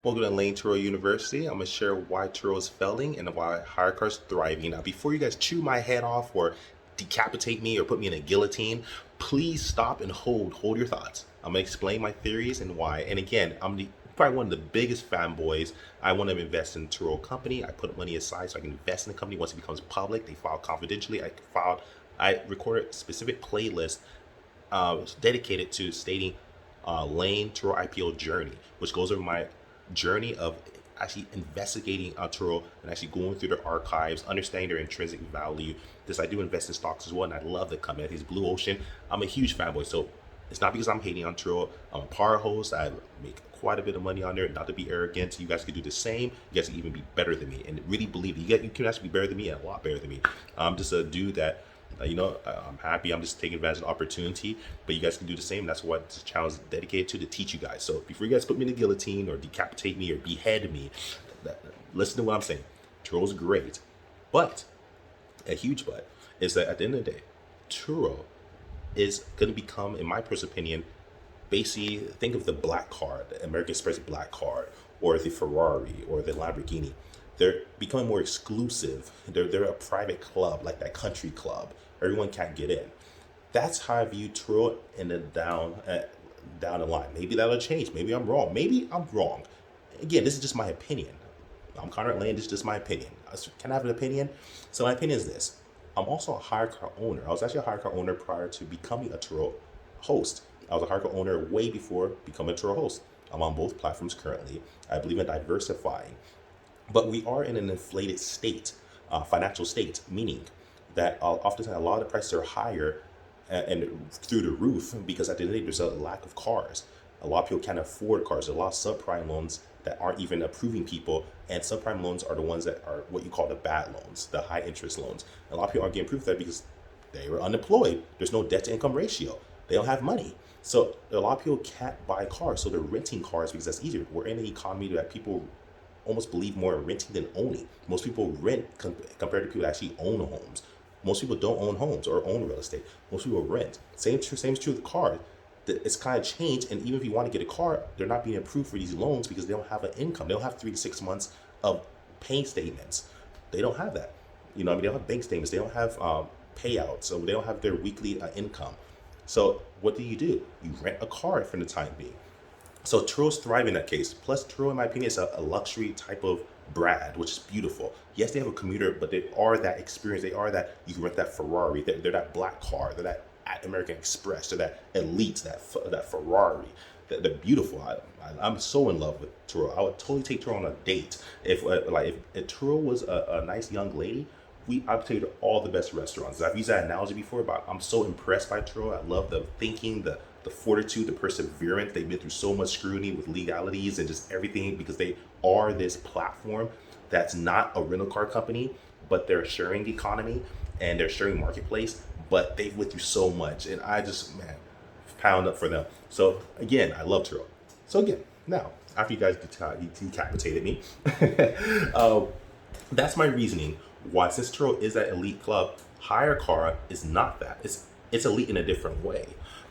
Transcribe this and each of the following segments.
Welcome to Layn Turo University. I'm going to share why Turo is failing and why HyreCar is thriving. Now, before you guys chew my head off or decapitate me or put me in a guillotine, please stop and hold your thoughts. I'm going to explain my theories and why. And again, probably one of the biggest fanboys. I want to invest in Turo company. I put money aside so I can invest in the company once it becomes public. They file confidentially. I recorded a specific playlist dedicated to stating Layn Turo IPO journey, which goes over my journey of actually investigating Turo and actually going through their archives, understanding their intrinsic value. Because I do invest in stocks as well, and I love the company. It's Blue Ocean. I'm a huge fanboy, so it's not because I'm hating on Turo. I'm a power host. I make quite a bit of money on there. Not to be arrogant, you guys can do the same. You guys can even be better than me, and really believe it. You can actually be better than me and a lot better than me. I'm just a dude that I'm happy. I'm just taking advantage of the opportunity, but you guys can do the same. That's what this channel is dedicated to teach you guys. So before you guys put me in the guillotine or decapitate me or behead me, listen to what I'm saying. Turo's great, but a huge but is that at the end of the day, Turo is going to become, in my personal opinion, basically think of the black car, the American Express black car, or the Ferrari or the Lamborghini. They're becoming more exclusive. They're a private club, like that country club. Everyone can't get in. That's how I view Turo in the down the line. Maybe that'll change. Maybe I'm wrong. Maybe I'm wrong. Again, this is just my opinion. I'm Conrad Layn. This is just my opinion. Can I have an opinion? So my opinion is this. I'm also a HyreCar owner. I was actually a HyreCar owner prior to becoming a Turo host. I was a HyreCar owner way before becoming a Turo host. I'm on both platforms currently. I believe in diversifying. But we are in an inflated state, financial state, meaning that oftentimes a lot of the prices are higher and through the roof because at the end of the day, there's a lack of cars. A lot of people can't afford cars. There's a lot of subprime loans that aren't even approving people, and subprime loans are the ones that are what you call the bad loans, the high interest loans. A lot of people aren't getting approved for that because they were unemployed. There's no debt to income ratio. They don't have money. So a lot of people can't buy cars, so they're renting cars because that's easier. We're in an economy that people almost believe more in renting than owning. Most people rent compared to people that actually own homes. Most people don't own homes or own real estate. Most people rent. Same is true with cars. It's kind of changed, and even if you want to get a car, they're not being approved for these loans because they don't have an income. They don't have 3 to 6 months of pay statements. They don't have that. They don't have bank statements. They don't have payouts. So they don't have their weekly income. So what do? You rent a car for the time being. So Turo's thriving in that case. Plus, Turo, in my opinion, is a luxury type of brand, which is beautiful. Yes, they have a commuter, but they are that experience. They are that you can rent that Ferrari. They're that black car. They're that American Express. They're that elite, that Ferrari. They're beautiful. I'm so in love with Turo. I would totally take Turo on a date. If Turo was a nice young lady, I would take her to all the best restaurants. I've used that analogy before, but I'm so impressed by Turo. I love the thinking, the fortitude, the perseverance. They've been through so much scrutiny with legalities and just everything because they are this platform that's not a rental car company, but they're a sharing economy and they're sharing marketplace, but they've went through so much. And I just, man, pound up for them. So again, I love Turo. So again, now, after you guys decapitated me, that's my reasoning why, since Turo is that elite club, HyreCar is not that. It's elite in a different way.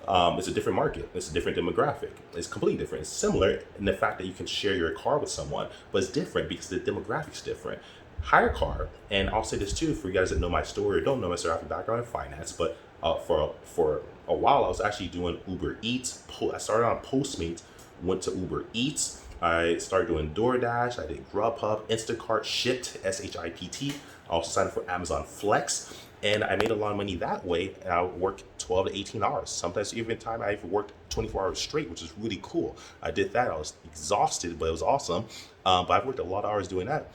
It's a different market. It's a different demographic. It's completely different. It's similar in the fact that you can share your car with someone, but it's different because the demographic's different. HyreCar, and I'll say this too for you guys that know my story or don't know my story, I have a background in finance, but for a while I was actually doing Uber Eats. I started on Postmates, went to Uber Eats. I started doing DoorDash. I did Grubhub, Instacart, Shipt, SHIPT. I also signed up for Amazon Flex. And I made a lot of money that way. And I worked 12 to 18 hours. Sometimes even time I even worked 24 hours straight, which is really cool. I did that. I was exhausted, but it was awesome. But I've worked a lot of hours doing that.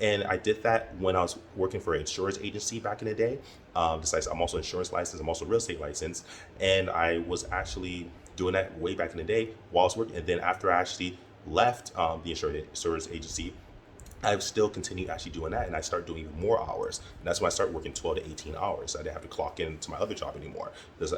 And I did that when I was working for an insurance agency back in the day. Besides, I'm also insurance licensed. I'm also real estate licensed. And I was actually doing that way back in the day while I was working. And then after I actually left the insurance agency, I've still continued actually doing that, and I started doing even more hours. And that's when I started working 12 to 18 hours. I didn't have to clock into my other job anymore.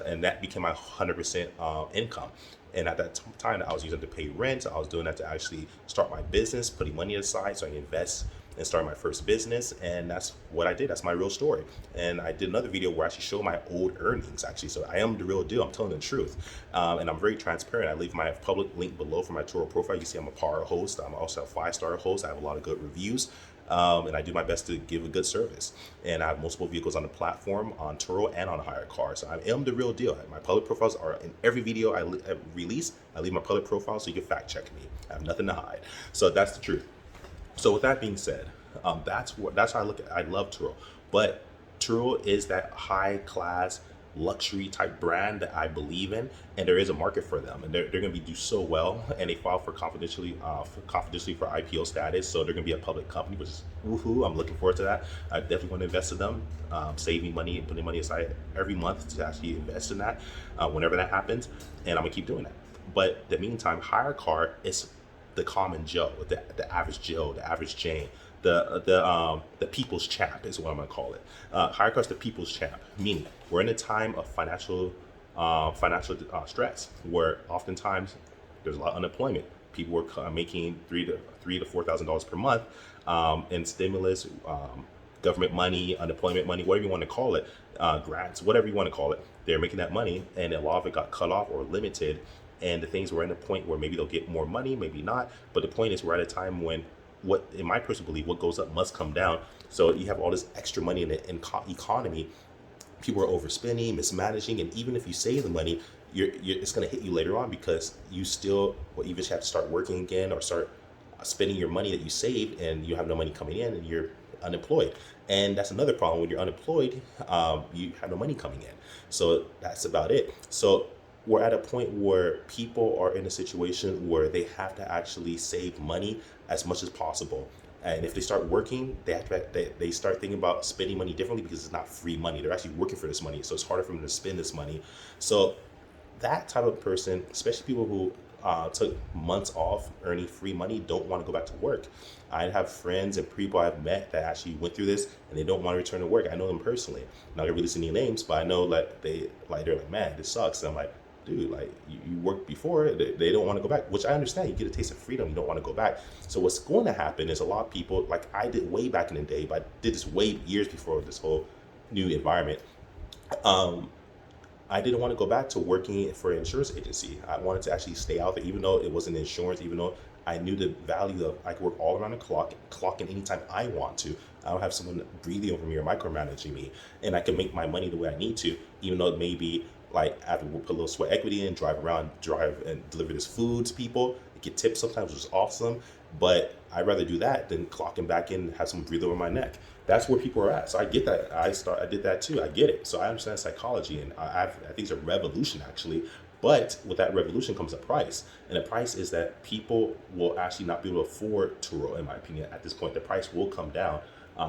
And that became my 100% income. And at that time, I was using it to pay rent. I was doing that to actually start my business, putting money aside so I can invest and started my first business. And that's what I did. That's my real story. And I did another video where I actually show my old earnings actually. So I am the real deal. I'm telling the truth. And I'm very transparent. I leave my public link below for my Turo profile. You see I'm a power host. I'm also a 5-star host. I have a lot of good reviews. And I do my best to give a good service. And I have multiple vehicles on the platform, on Turo and on HyreCar. So I am the real deal. My public profiles are in every video I release. I leave my public profile so you can fact check me. I have nothing to hide. So that's the truth. So with that being said, that's how I look at it. I love Turo, but Turo is that high class luxury type brand that I believe in, and there is a market for them, and they're going to do so well, and they file for confidentially for IPO status, so they're going to be a public company, which is woohoo. I'm looking forward to that. I definitely want to invest in them, saving money and putting money aside every month to actually invest in that whenever that happens, and I'm gonna keep doing that. But in the meantime, HyreCar is the common Joe, the average Joe, the average Jane, the people's champ is what I'm gonna call it. HyreCar is the people's champ, meaning we're in a time of financial stress, where oftentimes there's a lot of unemployment. People are making $3,000 to $4,000 per month in stimulus, government money, unemployment money, whatever you want to call it, grants, whatever you want to call it. They're making that money, and a lot of it got cut off or limited. And the things were in a point where maybe they'll get more money, maybe not. But the point is, we're at a time when, what in my personal belief, what goes up must come down. So you have all this extra money in the economy. People are overspending, mismanaging, and even if you save the money, it's going to hit you later on, because you still even have to start working again or start spending your money that you saved, and you have no money coming in, and you're unemployed. And that's another problem. When you're unemployed, you have no money coming in. So that's about it. So we're at a point where people are in a situation where they have to actually save money as much as possible. And if they start working, they start thinking about spending money differently, because it's not free money. They're actually working for this money. So it's harder for them to spend this money. So that type of person, especially people who took months off earning free money, don't want to go back to work. I have friends and people I've met that actually went through this, and they don't want to return to work. I know them personally. I'm not gonna release any names, but I know that they're like, man, this sucks. And I'm like, dude, like you worked before, they don't want to go back, which I understand. You get a taste of freedom, you don't want to go back. So what's going to happen is a lot of people, like I did way back in the day, but I did this way years before this whole new environment. I didn't want to go back to working for an insurance agency. I wanted to actually stay out there, even though it wasn't insurance, even though I knew the value of I could work all around the clock in anytime I want to. I don't have someone breathing over me or micromanaging me, and I can make my money the way I need to, even though it may be like I have to put a little sweat equity in, drive and deliver this food to people, get tips sometimes, which is awesome. But I'd rather do that than clocking back in and have someone breathe over my neck. That's where people are at. So I get that. I did that too. I get it. So I understand psychology, and I think it's a revolution actually. But with that revolution comes a price, and the price is that people will actually not be able to afford Turo, in my opinion. At this point, the price will come down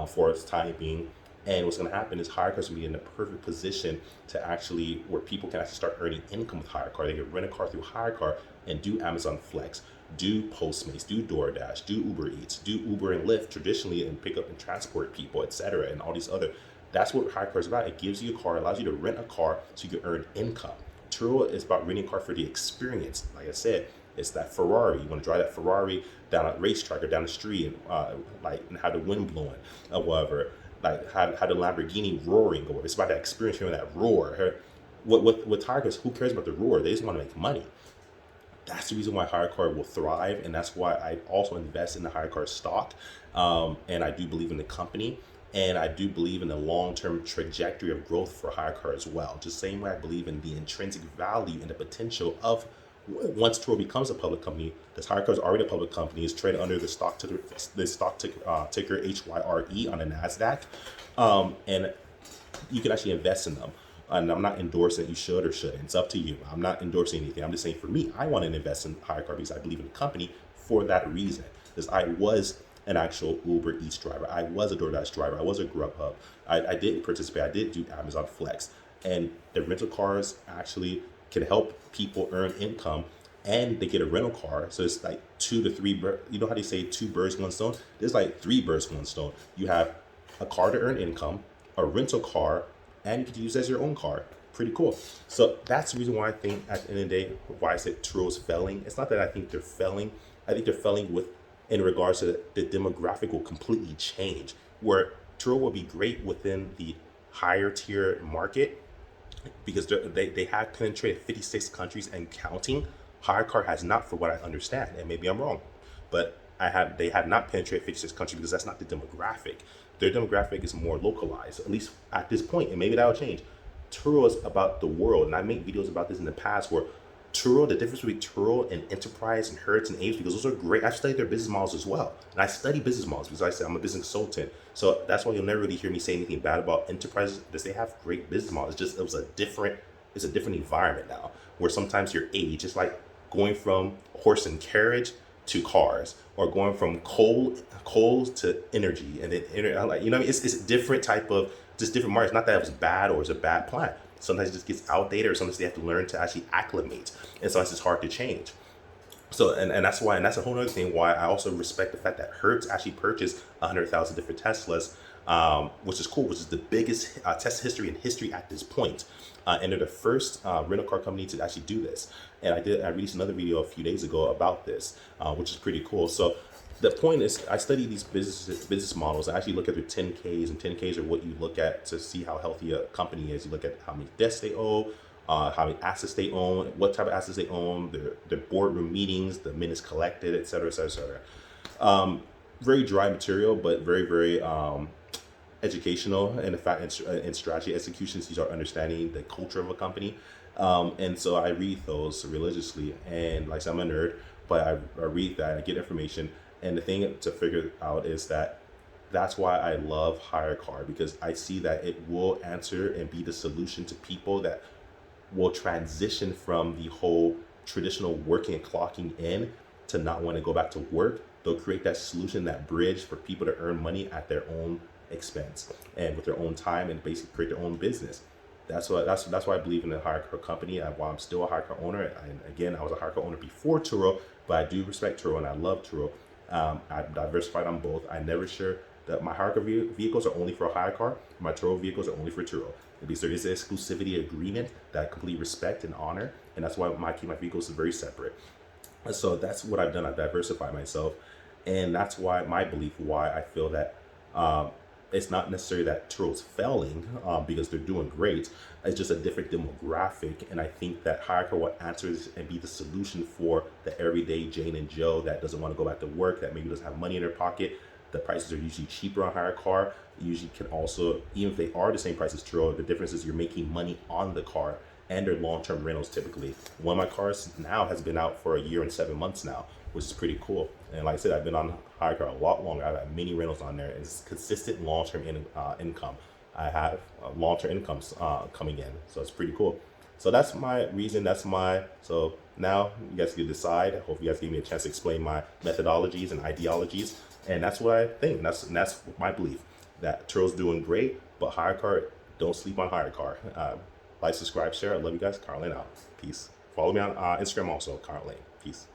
for its time being. And what's going to happen is HyreCar is going to be in the perfect position to actually, where people can actually start earning income with HyreCar. They can rent a car through HyreCar and do Amazon Flex, do Postmates, do DoorDash, do Uber Eats, do Uber and Lyft traditionally, and pick up and transport people, etc. And all these other. That's what HyreCar is about. It gives you a car, allows you to rent a car so you can earn income. Turo is about renting a car for the experience. Like I said, it's that Ferrari. You want to drive that Ferrari down a racetrack or down the street, and have the wind blowing or whatever. Like how the Lamborghini roaring go. It's about that experience, hearing that roar. With Tigers, who cares about the roar? They just want to make money. That's the reason why HyreCar will thrive, and that's why I also invest in the HyreCar stock. And I do believe in the company, and I do believe in the long-term trajectory of growth for HyreCar as well. Just the same way I believe in the intrinsic value and the potential of once Turo becomes a public company. This HyreCar is already a public company. It's traded under the stock ticker HYRE on the NASDAQ. And you can actually invest in them. And I'm not endorsing you should or shouldn't. It's up to you. I'm not endorsing anything. I'm just saying, for me, I want to invest in HyreCar because I believe in the company for that reason. Because I was an actual Uber Eats driver. I was a DoorDash driver. I was a Grubhub. I did participate. I did do Amazon Flex. And the rental cars actually can help people earn income, and they get a rental car. So it's like 2 to 3 birds. You know how they say 2 birds, 1 stone? There's like 3 birds, 1 stone. You have a car to earn income, a rental car, and you can use it as your own car. Pretty cool. So that's the reason why I think at the end of the day, why I said Turo's failing. It's not that I think they're failing. I think they're failing with in regards to the demographic will completely change, where Turo will be great within the higher tier market because they have penetrated 56 countries and counting. HyreCar has not, for what I understand, and maybe I'm wrong, but they have not penetrated 56 countries because that's not the demographic. Their demographic is more localized, at least at this point, and maybe that'll change. Turo is about the world, and I make videos about this in the past where Turo, the difference between Turo and Enterprise and Hertz and Ames, because those are great. I've studied their business models as well. And I study business models because I said I'm a business consultant. So that's why you'll never really hear me say anything bad about Enterprise, because they have great business models. It's just, it's a different environment now, where sometimes your age, it's like going from horse and carriage to cars, or going from coal to energy, and then like, you know, it's a different type of, just different markets. Not that it was bad or it's a bad plan. Sometimes it just gets outdated, or sometimes they have to learn to actually acclimate, and sometimes it's hard to change. So, and that's why, and that's a whole other thing why I also respect the fact that Hertz actually purchased 100,000 different Teslas, which is cool, which is the biggest Tesla history in history at this point. And they're the first rental car company to actually do this. And I released another video a few days ago about this, which is pretty cool. So the point is, I study these business models. I actually look at their 10Ks, and 10Ks are what you look at to see how healthy a company is. You look at how many debts they owe, how many assets they own, what type of assets they own, their boardroom meetings, the minutes collected, et cetera, et cetera, et cetera. Very dry material, but very, very educational, and the fact and strategy executions. These are understanding the culture of a company. And so I read those religiously, and like I said, I'm a nerd, but I read that, I get information. And the thing to figure out is that's why I love HyreCar, because I see that it will answer and be the solution to people that will transition from the whole traditional working and clocking in to not want to go back to work. They'll create that solution, that bridge for people to earn money at their own expense and with their own time, and basically create their own business. That's why I believe in the HyreCar company, and why I'm still a HyreCar owner. And again, I was a HyreCar owner before Turo, but I do respect Turo and I love Turo. I've diversified on both. I never share that my HyreCar vehicles are only for a HyreCar. My Turo vehicles are only for Turo. Because there is an exclusivity agreement that I completely respect and honor, and that's why I keep my vehicles very separate. And so that's what I've done. I've diversified myself, and that's why my belief, why I feel that it's not necessarily that Turo's failing, because they're doing great. It's just a different demographic, and I think that HyreCar will answer and be the solution for the everyday Jane and Joe that doesn't want to go back to work, that maybe doesn't have money in their pocket. The prices are usually cheaper on HyreCar. You usually can also, even if they are the same price as Turo, the difference is you're making money on the car, and they're long-term rentals typically. One of my cars now has been out for 1 year and 7 months now, which is pretty cool. And like I said, I've been on HyreCar a lot longer. I've had many rentals on there. It's consistent long-term income. I have long-term incomes coming in, so it's pretty cool. So that's my reason. So now you guys can decide. I hope you guys gave me a chance to explain my methodologies and ideologies. And that's what I think. That's my belief, that Turo's doing great, but HyreCar, don't sleep on HyreCar. Like, subscribe, share. I love you guys. Layn out. Peace. Follow me on Instagram also, Layn. Peace.